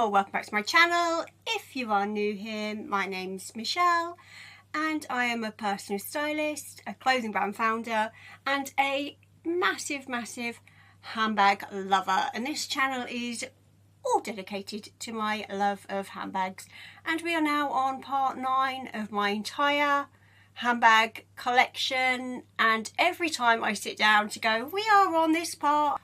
Hello, welcome back to my channel. If you are new here, my name's Michelle and I am a personal stylist, a clothing brand founder and a massive handbag lover, and this channel is all dedicated to my love of handbags. And we are now on part 9 of my entire handbag collection, and every time I sit down to go, we are on this part,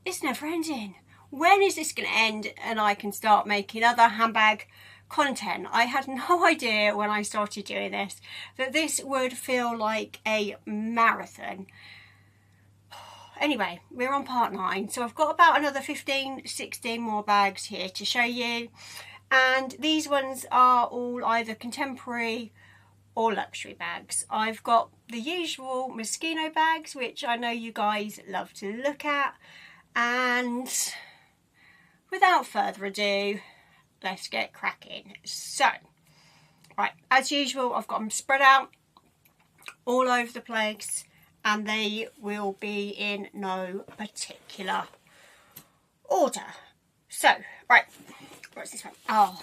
it's never ending. When is this going to end and I can start making other handbag content? I had no idea when I started doing this that this would feel like a marathon. Anyway, we're on part 9, so I've got about another 15-16 more bags here to show you, and these ones are all either contemporary or luxury bags. I've got the usual Moschino bags, which I know you guys love to look at, and without further ado, let's get cracking. So, right, as usual, I've got them spread out all over the place, and they will be in no particular order. So, right, what's this one? Oh,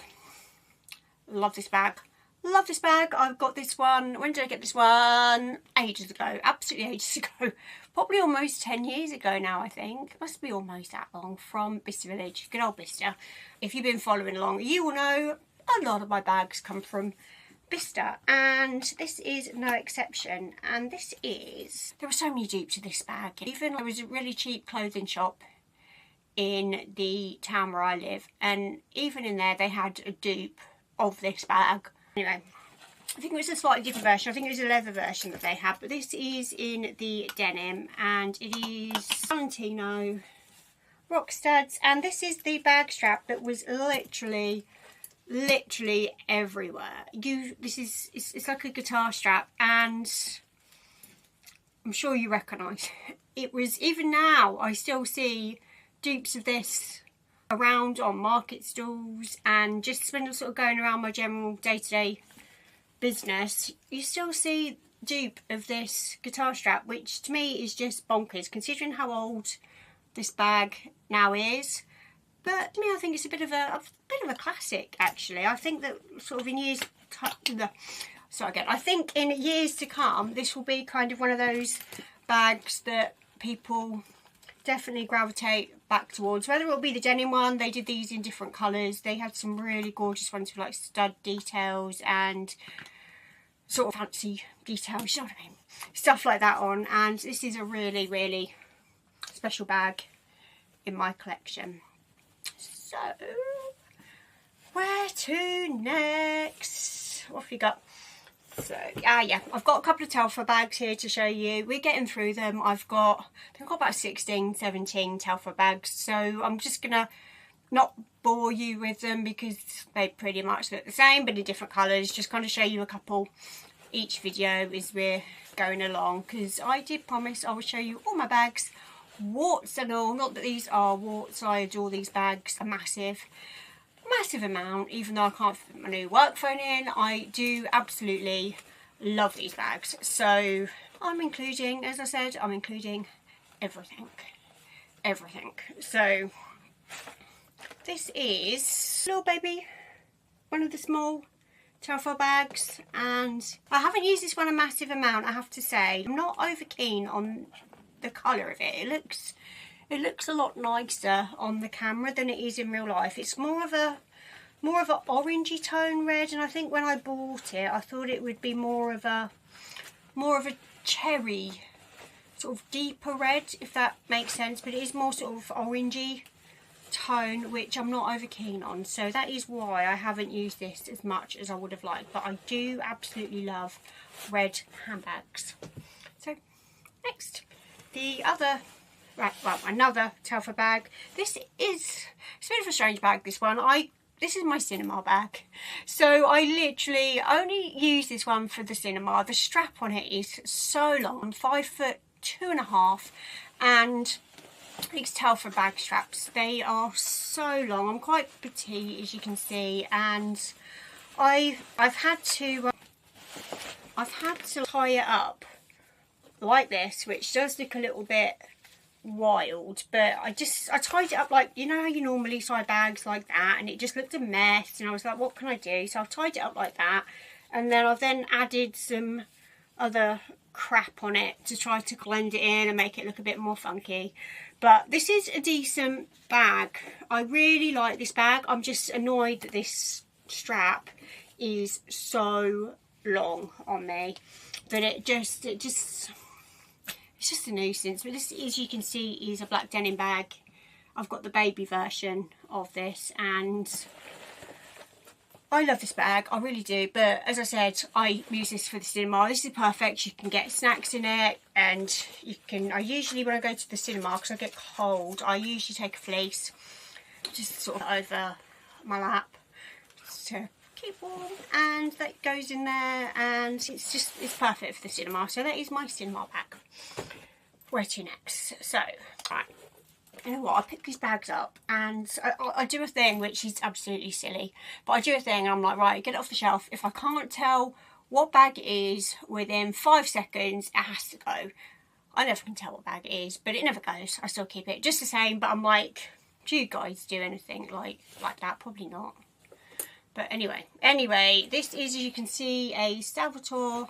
love this bag. Love this bag. I've got this one. When did I get this one? Ages ago. Absolutely ages ago. Probably almost 10 years ago now, I think. Must be almost that long, from Bicester Village. Good old Bicester. If you've been following along, you will know a lot of my bags come from Bicester, and this is no exception. And this is... There were so many dupes of this bag. Even there was a really cheap clothing shop in the town where I live, and even in there they had a dupe of this bag. Anyway, I think it was a slightly different version. I think it was a leather version that they had, but this is in the denim, and it is Valentino rock studs, and this is the bag strap that was literally everywhere. It's like a guitar strap, and I'm sure you recognise it. It was, even now I still see dupes of this around on market stalls, and just when I'm sort of going around my general day-to-day business, you still see dupe of this guitar strap, which to me is just bonkers considering how old this bag now is. But to me, I think it's a bit of a classic, actually. I think that sort of in years I think in years to come, this will be kind of one of those bags that people definitely gravitate back towards. Whether it'll be the denim one, they did these in different colours. They had some really gorgeous ones with like stud details and sort of fancy details, you know what I mean? Stuff like that on. And this is a really special bag in my collection. So, where to next? What have we got? So, yeah, I've got a couple of Telfar bags here to show you. We're getting through them. I think I've got about 16, 17 Telfar bags. So I'm just going to not bore you with them because they pretty much look the same, but in different colours. Just kind of show you a couple each video as we're going along, because I did promise I would show you all my bags, warts and all. Not that these are warts. I adore these bags a massive amount. Even though I can't fit my new work phone in, I do absolutely love these bags. So I'm including, as I said, I'm including everything. So this is little baby, one of the small Telfar bags, and I haven't used this one a massive amount, I have to say. I'm not over keen on the colour of it. It looks a lot nicer on the camera than it is in real life. It's more of an orangey tone red, and I think when I bought it I thought it would be more of a cherry, sort of deeper red, if that makes sense, but it is more sort of orangey tone, which I'm not over keen on. So that is why I haven't used this as much as I would have liked, but I do absolutely love red handbags. So next, the other... Right, well, another Telfar bag. It's a bit of a strange bag, this one. This is my cinema bag. So I literally only use this one for the cinema. The strap on it is so long. I'm 5'2½", and these Telfar bag straps, they are so long. I'm quite petite, as you can see, and I've had to tie it up like this, which does look a little bit wild, but I tied it up like, you know how you normally tie bags like that, and it just looked a mess, and I was like, what can I do? So I've tied it up like that, and then I've then added some other crap on it to try to blend it in and make it look a bit more funky. But this is a decent bag. I really like this bag. I'm just annoyed that this strap is so long on me, but it's just a nuisance. But this, as you can see, is a black denim bag. I've got the baby version of this, and I love this bag, I really do. But as I said, I use this for the cinema. This is perfect. You can get snacks in it, and you can, I usually, when I go to the cinema, because I get cold, I usually take a fleece just sort of over my lap to keep warm, and that goes in there, and it's perfect for the cinema. So that is my cinema bag. Where to next? So, right, you know what, I pick these bags up, and I do a thing which is absolutely silly, but I do a thing and I'm like, right, get it off the shelf. If I can't tell what bag it is within 5 seconds, it has to go. I never can tell what bag it is, but it never goes. I still keep it just the same. But I'm like, do you guys do anything like that? Probably not. But anyway, this is, as you can see, a Salvatore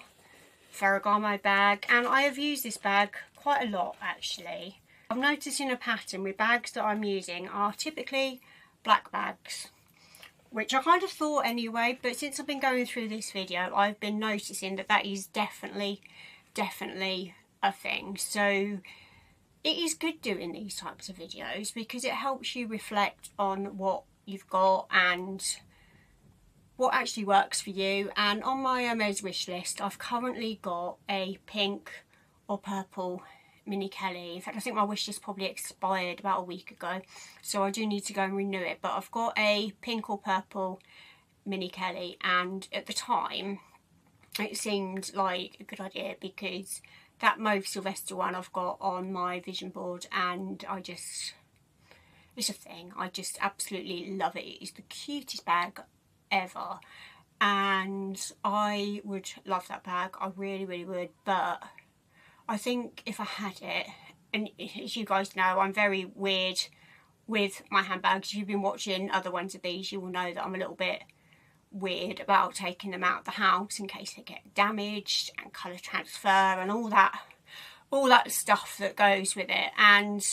Ferragamo bag, and I have used this bag quite a lot actually. I'm noticing a pattern with bags that I'm using are typically black bags, which I kind of thought anyway, but since I've been going through this video, I've been noticing that that is definitely a thing. So it is good doing these types of videos because it helps you reflect on what you've got and what actually works for you. And on my Hermes wish list, I've currently got a pink or purple Mini Kelly. In fact, I think my wish list probably expired about a week ago, so I do need to go and renew it. But I've got a pink or purple Mini Kelly, and at the time it seemed like a good idea because that mauve Sylvester one I've got on my vision board, and it's a thing. I just absolutely love it. It's the cutest bag ever, and I would love that bag. I really would. But I think if I had it, and as you guys know, I'm very weird with my handbags. If you've been watching other ones of these, you will know that I'm a little bit weird about taking them out of the house in case they get damaged, and colour transfer and all that stuff that goes with it. And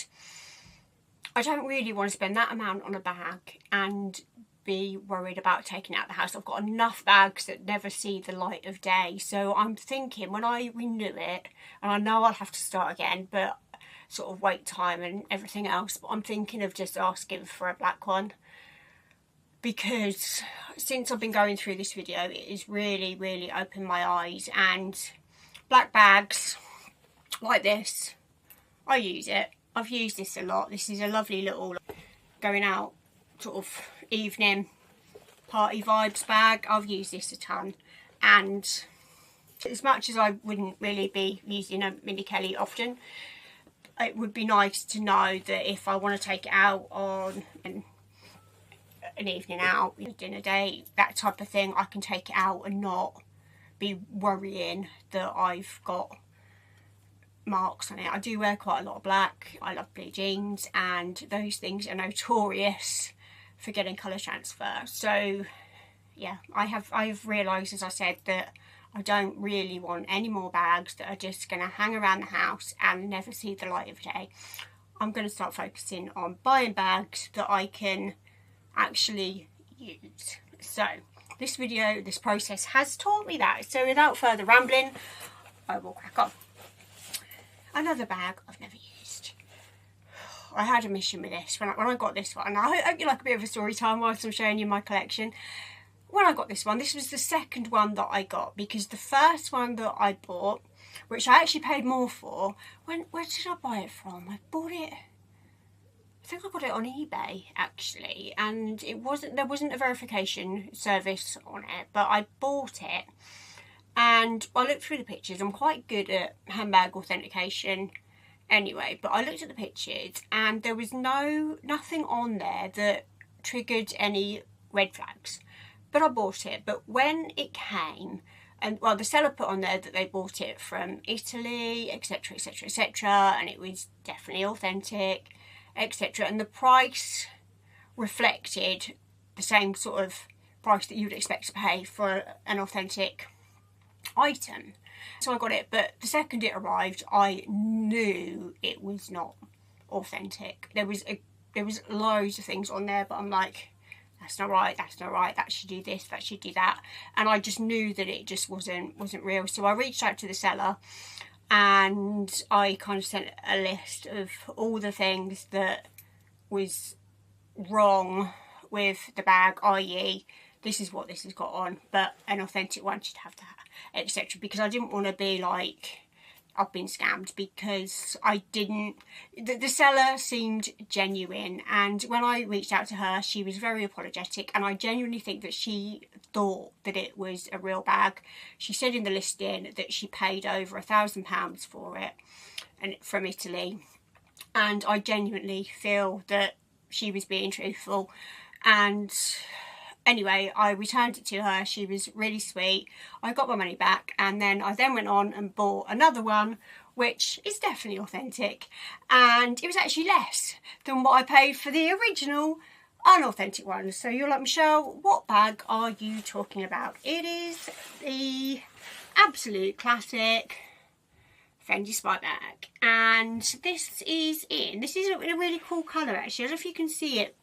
I don't really want to spend that amount on a bag and be worried about taking it out of the house. I've got enough bags that never see the light of day. So I'm thinking when I renew it, and I know I'll have to start again, but sort of wait time and everything else, but I'm thinking of just asking for a black one, because since I've been going through this video, it has really opened my eyes. And black bags like this, I use it. I've used this a lot. This is a lovely little going out sort of evening party vibes bag. I've used this a ton, and as much as I wouldn't really be using a Mini Kelly often, it would be nice to know that if I want to take it out on an evening out, dinner date, that type of thing, I can take it out and not be worrying that I've got marks on it. I do wear quite a lot of black. I love blue jeans, and those things are notorious for getting colour transfer. So yeah, I've realised, as I said, that I don't really want any more bags that are just going to hang around the house and never see the light of day. I'm going to start focusing on buying bags that I can actually use. So this video, this process has taught me that. So without further rambling, I will crack on. Another bag I've never used. I had a mission with this when I got this one. I hope you like a bit of a story time whilst I'm showing you my collection. When I got this one, this was the second one that I got, because the first one that I bought, which I actually paid more for, where did I buy it from? I bought it, I think I got it on eBay actually, and there wasn't a verification service on it, but I bought it. And I looked through the pictures. I'm quite good at handbag authentication anyway, but I looked at the pictures and there was nothing on there that triggered any red flags. But I bought it. But when it came, And well, the seller put on there that they bought it from Italy, etc, etc, etc, and it was definitely authentic, etc, and the price reflected the same sort of price that you'd expect to pay for an authentic item. So I got it, but the second it arrived, I knew it was not authentic. There was loads of things on there, but I'm like, that's not right, that's not right, that should do this, that should do that, and I just knew that it just wasn't real. So I reached out to the seller and I kind of sent a list of all the things that was wrong with the bag, i.e. this is what this has got on, but an authentic one should have that, etc, because I didn't want to be like I've been scammed, because I didn't. The seller seemed genuine, and when I reached out to her, she was very apologetic, and I genuinely think that she thought that it was a real bag. She said in the listing that she paid over £1,000 for it, and from Italy, and I genuinely feel that she was being truthful. And anyway, I returned it to her. She was really sweet. I got my money back, and then I went on and bought another one, which is definitely authentic, and it was actually less than what I paid for the original unauthentic one. So you're like, Michelle, what bag are you talking about? It is the absolute classic Fendi Spy bag, and this is in a really cool colour actually. I don't know if you can see it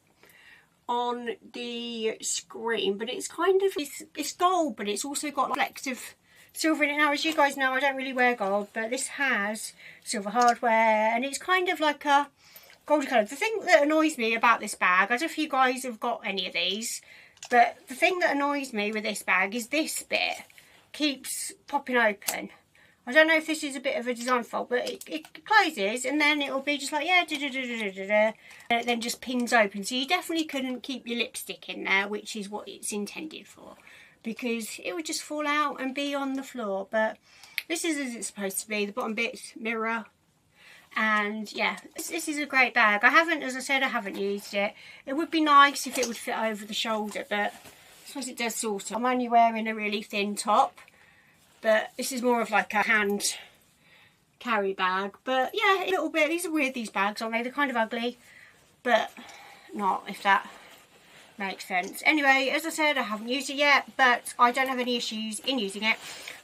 on the screen, but it's kind of, it's gold, but it's also got flecks of silver in it. Now, as you guys know, I don't really wear gold, but this has silver hardware, and it's kind of like a golden colour. The thing that annoys me about this bag, I don't know if you guys have got any of these, but the thing that annoys me with this bag is this bit keeps popping open. I don't know if this is a bit of a design fault, but it closes, and then it'll be just like, yeah, and it then just pins open. So you definitely couldn't keep your lipstick in there, which is what it's intended for, because it would just fall out and be on the floor. But this is as it's supposed to be. The bottom bit's mirror, and yeah, this is a great bag. As I said, I haven't used it. It would be nice if it would fit over the shoulder, but I suppose it does sort of. I'm only wearing a really thin top, but this is more of like a hand carry bag. But yeah, a little bit. These are weird, these bags, aren't they? They're kind of ugly, but not, if that makes sense. Anyway, as I said, I haven't used it yet, but I don't have any issues in using it.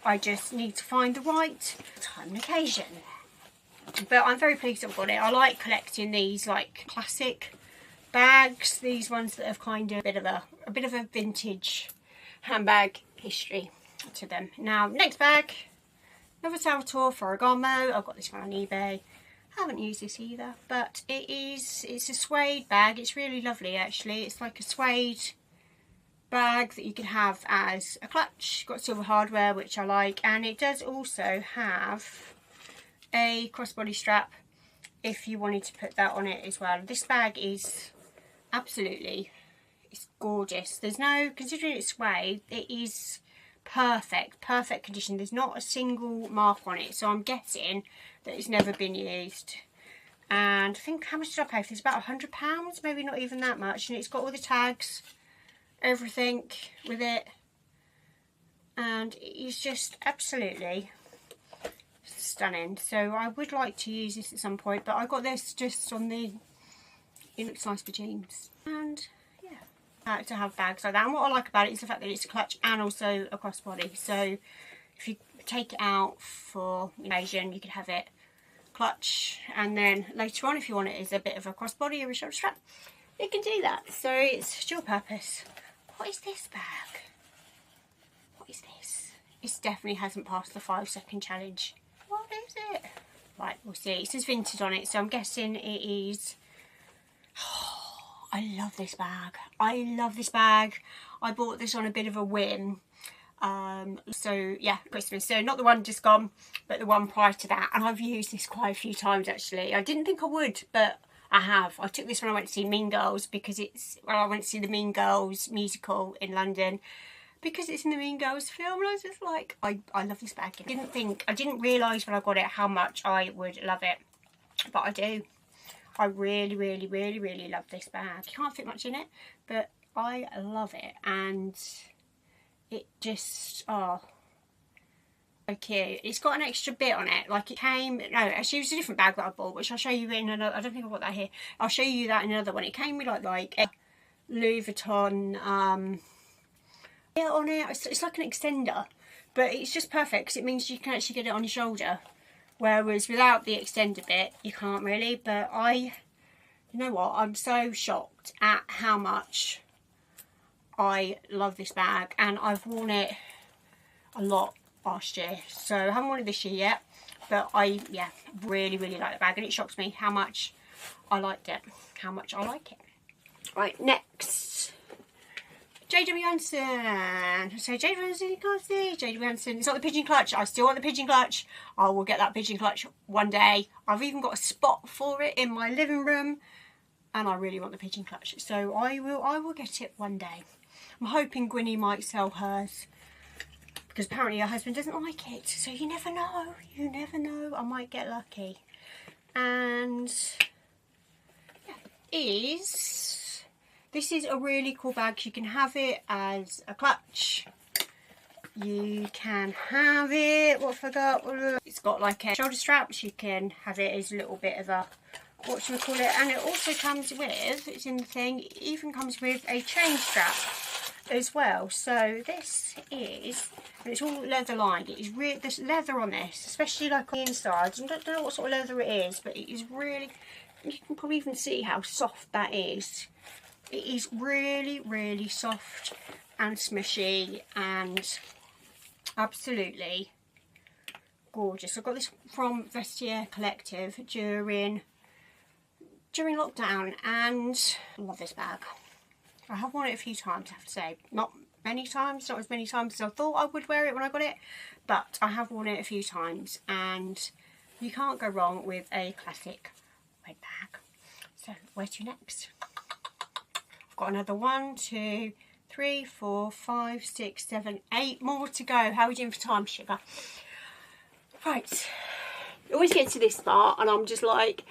I just need to find the right time and occasion. But I'm very pleased I've got it. I like collecting these like classic bags, these ones that have kind of a bit of a vintage handbag history to them. Now, next bag, another Salvatore Ferragamo. I've got this one on eBay. Haven't used this either, but it's a suede bag. It's really lovely actually. It's like a suede bag that you can have as a clutch. Got silver hardware, which I like, and it does also have a crossbody strap if you wanted to put that on it as well. This bag is absolutely, it's gorgeous. There's no, considering it's suede, it is perfect condition. There's not a single mark on it, so I'm guessing that it's never been used. And I think, how much did I pay for this? About £100, maybe not even that much. And it's got all the tags, everything with it, and it's just absolutely stunning. So I would like to use this at some point, but I got this just on the, it looks nice for jeans. And I like to have bags like that, and what I like about it is the fact that it's a clutch and also a crossbody. So if you take it out for occasion, you could have it clutch, and then later on, if you want it as a bit of a crossbody or a shoulder strap, you can do that. So it's dual purpose. What is this bag? What is this? It definitely hasn't passed the 5-second challenge. What is it? Right, we'll see. It says vintage on it, so I'm guessing it is. I love this bag. I love this bag. I bought this on a bit of a whim. So yeah, Christmas. So not the one just gone, but the one prior to that. And I've used this quite a few times actually. I didn't think I would, but I have. I took this when I went to see Mean Girls, because I went to see the Mean Girls musical in London, because it's in the Mean Girls film, and I was just like, I love this bag. I didn't realise when I got it how much I would love it, but I do. I really love this bag. You can't fit much in it, but I love it, and it just, oh, So cute. It's got an extra bit on it, like it came, no, actually it was a different bag that I bought, which I'll show you in another, I don't think I've got that here, I'll show you that in another one. It came with like a Louis Vuitton yeah, on it. It's like an extender, but it's just perfect because it means you can actually get it on your shoulder, whereas without the extender bit you can't really. But you know what, I'm so shocked at how much I love this bag, and I've worn it a lot last year, so I haven't worn it this year yet, but yeah, really like the bag, and it shocks me how much I liked it, Right, next, J.W. Anderson. So J.W. Anderson, you can't see J.W. Anderson. It's not the pigeon clutch. I still want the pigeon clutch. I will get that pigeon clutch one day. I've even got a spot for it in my living room, and I really want the pigeon clutch, so I will get it one day. I'm hoping Gwynnie might sell hers, because apparently her husband doesn't like it, so you never know, I might get lucky. And yeah, this is a really cool bag. You can have it as a clutch, you can have it, what have I got, it's got like a shoulder strap, which you can have it as a little bit of a, what should we call it, and it also comes with, it's in the thing, it even comes with a chain strap as well. So this is, and it's all leather lined, it is really, there's leather on this, especially like on the inside. I don't know what sort of leather it is, but it is really, you can probably even see how soft that is. It is really soft and smushy and absolutely gorgeous. I got this from Vestiaire Collective during lockdown, and I love this bag. I have worn it a few times, I have to say. Not many times, not as many times as I thought I would wear it when I got it, but I have worn it a few times, and you can't go wrong with a classic red bag. So where to next? I've got another 1, 2, 3, 4, 5, 6, 7, 8 more to go. How are we doing for time, sugar? Right, I always get to this part and I'm just like,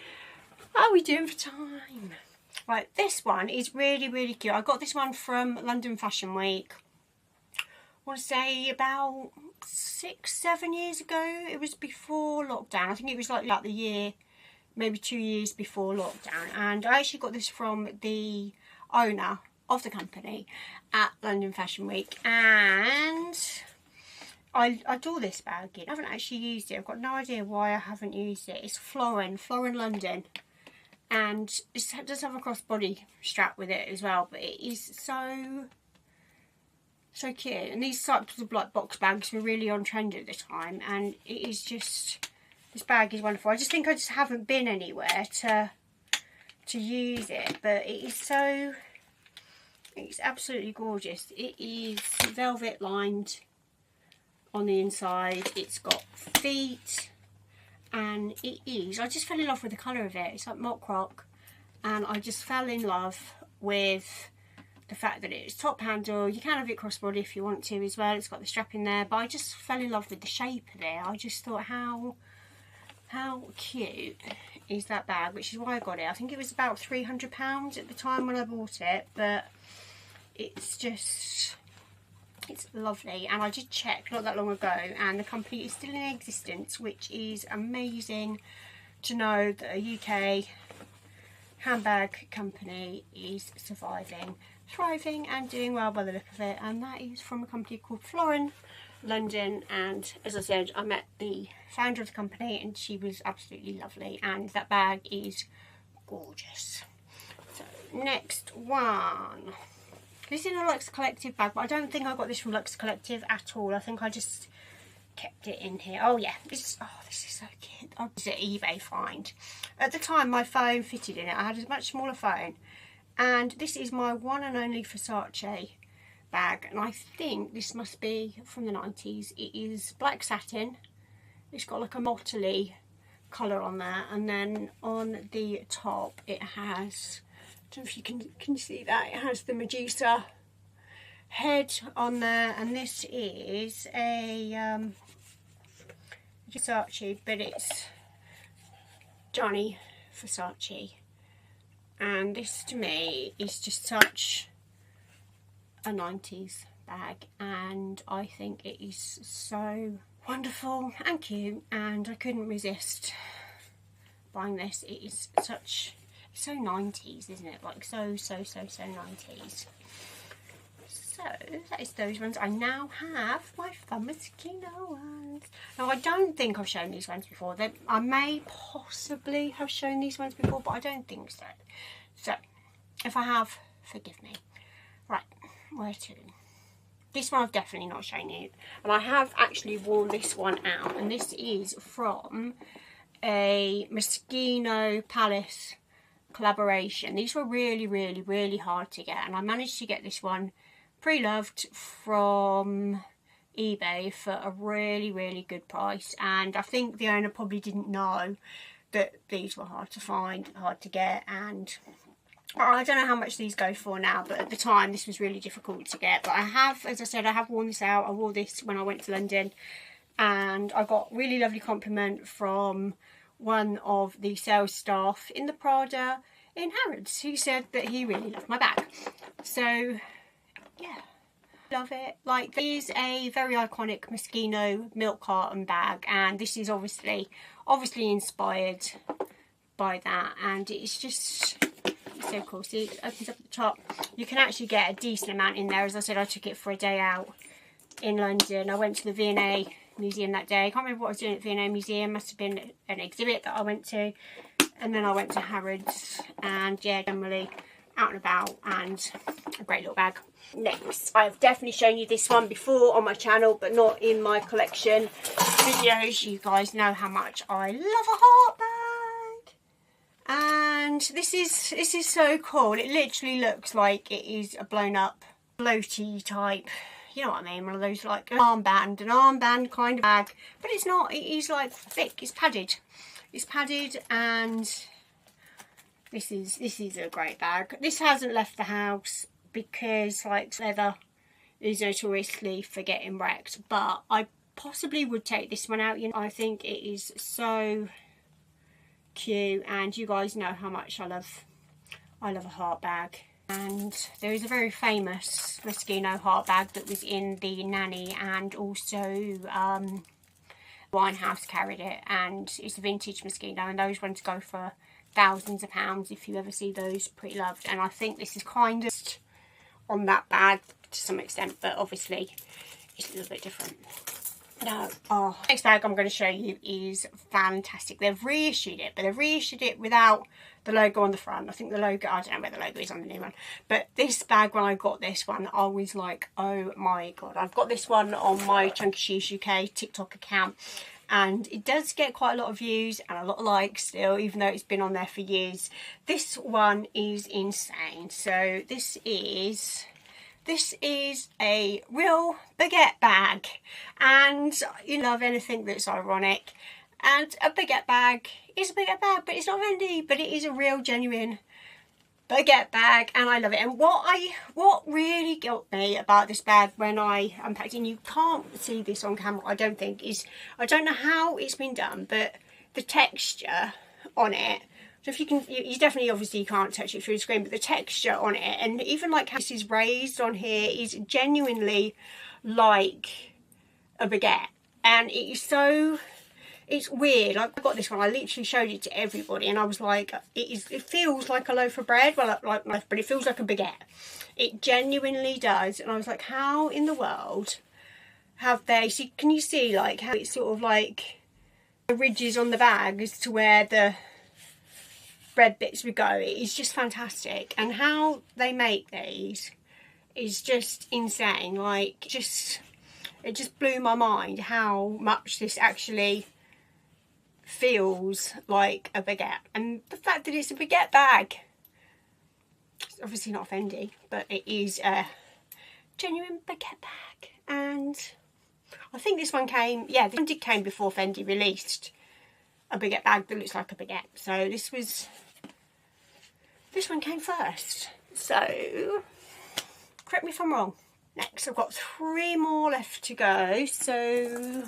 how are we doing for time? Right, this one is really cute. I got this one from London Fashion Week, I want to say about 6-7 years ago. It was before lockdown. I think it was like the year, maybe 2 years before lockdown. And I actually got this from the owner of the company at London Fashion Week, and I adore this bag. I haven't actually used it. I've got no idea why I haven't used it. It's Florin London, and it does have a crossbody strap with it as well, but it is so cute. And these types of like box bags were really on trend at the time, and it is just, this bag is wonderful. I just think I just haven't been anywhere to use it, but it is so, it's absolutely gorgeous. It is velvet lined on the inside, it's got feet, and it is, I just fell in love with the colour of it. It's like mock croc, and I just fell in love with the fact that it's top handle. You can have it crossbody if you want to as well, it's got the strap in there, but I just fell in love with the shape of it. I just thought how cute is that bag, which is why I got it. I think it was about £300 at the time when I bought it, but it's just, it's lovely. And I did check not that long ago, and the company is still in existence, which is amazing to know that a UK handbag company is surviving, thriving and doing well by the look of it. And that is from a company called Florin London, and as I said, I met the founder of the company and she was absolutely lovely, and that bag is gorgeous. So next one, this is a Luxe Collective bag, but I don't think I got this from Luxe Collective at all. I think I just kept it in here. Oh yeah, this is so cute. Oh, this is an eBay find. At the time my phone fitted in it. I had a much smaller phone, and this is my one and only Versace bag, and I think this must be from the 90s. It is black satin, it's got like a motley colour on there, and then on the top it has, I don't know if you can see that, it has the Medusa head on there, and this is a Versace, but it's Johnny Versace, and this to me is just such a 90s bag, and I think it is so wonderful and cute, and I couldn't resist buying this. It is such, it's so 90s, isn't it? Like so 90s. So that is those ones. I now have my fun Moschino ones. Now I don't think I've shown these ones before. I may possibly have shown these ones before, but I don't think so. So if I have, forgive me. Right, where to? This one I've definitely not shown you, and I have actually worn this one out, and this is from a Moschino Palace collaboration. These were really hard to get, and I managed to get this one pre-loved from eBay for a really good price. And I think the owner probably didn't know that these were hard to find, hard to get, and I don't know how much these go for now, but at the time this was really difficult to get. But I have, as I said, I have worn this out. I wore this when I went to London, and I got a really lovely compliment from one of the sales staff in the Prada in Harrods, who said that he really loved my bag. So yeah, love it. Like, this is a very iconic Moschino milk carton bag, and this is obviously inspired by that, and it's just so cool. See, it opens up at the top. You can actually get a decent amount in there. As I said, I took it for a day out in London. I went to the V&A museum that day. I can't remember what I was doing at the V&A museum. Must have been an exhibit that I went to, and then I went to Harrods, and yeah, generally out and about, and a great little bag. Next, I've definitely shown you this one before on my channel, but not in my collection videos. You guys know how much I love a heart bag, and this is so cool. It literally looks like it is a blown up floaty type, you know what I mean, one of those like an armband kind of bag, but it's not. It is like thick. It's padded, and this is a great bag. This hasn't left the house because, like, leather is notoriously for getting wrecked, but I possibly would take this one out. You know, I think it is so cute, and you guys know how much I love a heart bag. And there is a very famous Moschino heart bag that was in the Nanny, and also Winehouse carried it, and it's a vintage Moschino, and those ones go for thousands of pounds if you ever see those, pretty loved. And I think this is kind of on that bag to some extent, but obviously it's a little bit different. Now, next bag I'm going to show you is fantastic. They've reissued it, but they've reissued it without the logo on the front. I think the logo, I don't know where the logo is on the new one, but this bag, when I got this one, I was like, oh my god. I've got this one on my Chunky Shoes UK TikTok account, and it does get quite a lot of views and a lot of likes still, even though it's been on there for years. This one is insane. So this is a real baguette bag, and you love anything that's ironic, and a baguette bag is a baguette bag, but it's not Fendi, but it is a real genuine baguette bag, and I love it. And what really got me about this bag when I unpacked it, and you can't see this on camera I don't think, is I don't know how it's been done, but the texture on it. So if you can, you definitely, obviously you can't touch it through the screen, but the texture on it, and even like how this is raised on here, is genuinely like a baguette. And it is so, it's weird. Like, I got this one, I literally showed it to everybody, and I was like, it feels like a loaf of bread, well, like, but it feels like a baguette. It genuinely does. And I was like, how in the world have they, see, can you see like how it's sort of like the ridges on the bag as to where the bread bits would go? It is just fantastic, and how they make these is just insane. Like, it just blew my mind how much this actually feels like a baguette, and the fact that it's a baguette bag. It's obviously not Fendi, but it is a genuine baguette bag. And I think this one came, yeah, this one did came before Fendi released a baguette bag that looks like a baguette. So this one came first. So correct me if I'm wrong. Next, I've got 3 more left to go. So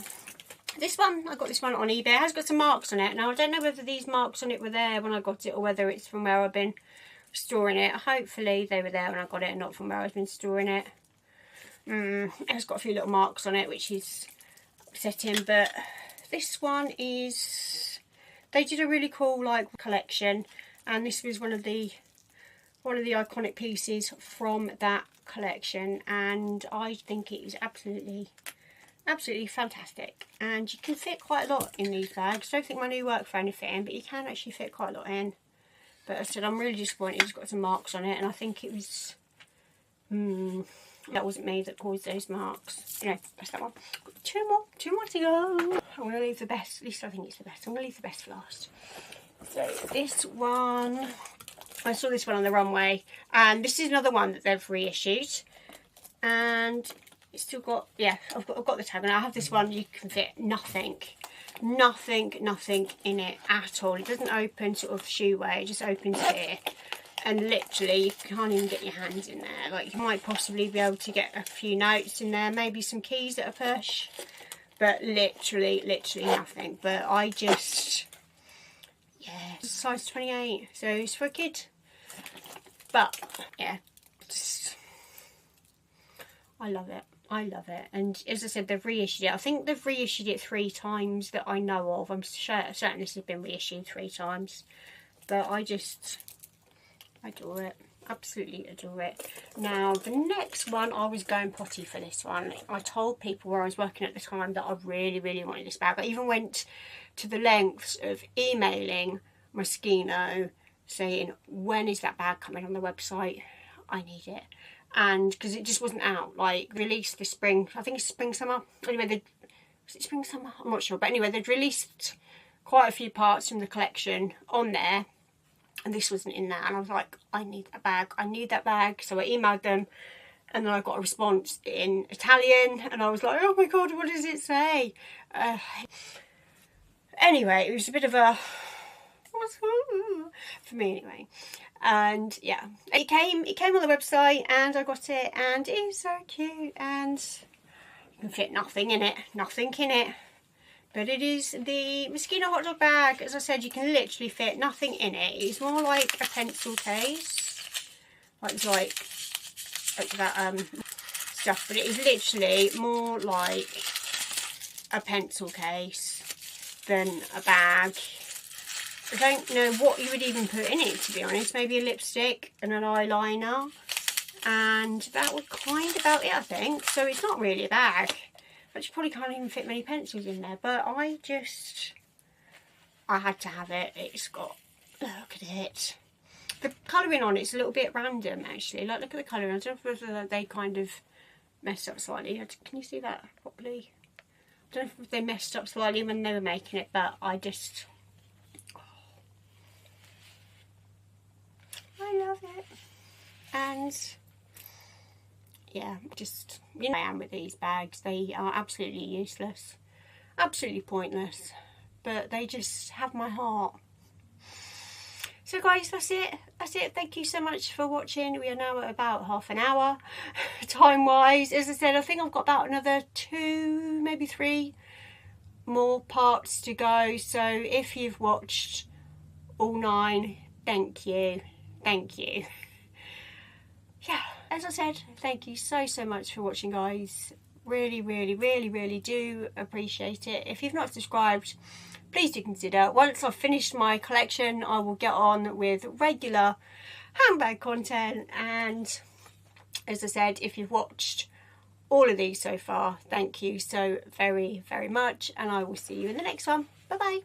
this one, I got this one on eBay. It has got some marks on it. Now, I don't know whether these marks on it were there when I got it, or whether it's from where I've been storing it. Hopefully they were there when I got it and not from where I've been storing it. It's got a few little marks on it, which is setting, but this one is, they did a really cool like collection, and this was one of the iconic pieces from that collection, and I think it is absolutely fantastic. And you can fit quite a lot in these bags. I don't think mine will work for anything, but you can actually fit quite a lot in. But as I said, I'm really disappointed it's got some marks on it, and I think it was that wasn't me that caused those marks. You know, that's that one. Two more to go. I'm going to leave the best, at least I think it's the best. I'm going to leave the best for last. So this one, I saw this one on the runway, and this is another one that they've reissued, and it's still got, yeah, I've got the tag, and I have this one. You can fit nothing in it at all. It doesn't open sort of shoe way, it just opens here, and literally you can't even get your hands in there. Like, you might possibly be able to get a few notes in there, maybe some keys at a push, but literally nothing. But I just, yeah, it's size 28, so it's for a kid. But yeah, just, I love it. And as I said, they've reissued it. I think they've reissued it 3 times that I know of. I'm certain this has been reissued 3 times. But I just adore it. Absolutely adore it. Now, the next one, I was going potty for this one. I told people where I was working at the time that I really wanted this bag. I even went to the lengths of emailing Moschino saying, when is that bag coming on the website? I need it. And because it just wasn't out, like, released this spring, I think it's spring summer, anyway, was it spring summer, I'm not sure, but anyway, they'd released quite a few parts from the collection on there, and this wasn't in there, and I was like, I need that bag, so I emailed them, and then I got a response in Italian, and I was like, oh my god, what does it say? Anyway, it was a bit of a, for me anyway. And yeah, it came on the website, and I got it, and it is so cute, and you can fit nothing in it, but it is the Moschino hot dog bag. As I said, you can literally fit nothing in it. It's more like a pencil case, like that stuff, but it is literally more like a pencil case than a bag. I don't know what you would even put in it, to be honest. Maybe a lipstick and an eyeliner, and that would kind of about it, I think. So it's not really a bag, but you probably can't even fit many pencils in there. But I had to have it. It's got, look at it. The colouring on it's a little bit random, actually. Like, look at the colouring. I don't know if they kind of messed up slightly. Can you see that properly? I don't know if they messed up slightly when they were making it, but I just, I love it. And yeah, just, you know, I am with these bags. They are absolutely useless, absolutely pointless, but they just have my heart. So guys, that's it. Thank you so much for watching. We are now at about half an hour time wise. As I said, I think I've got about another 2, maybe 3 more parts to go. So if you've watched all 9, thank you. Yeah, as I said, thank you so much for watching, guys. Really do appreciate it. If you've not subscribed, please do consider. Once I've finished my collection, I will get on with regular handbag content. And as I said, if you've watched all of these so far, thank you so very much, and I will see you in the next one. Bye bye.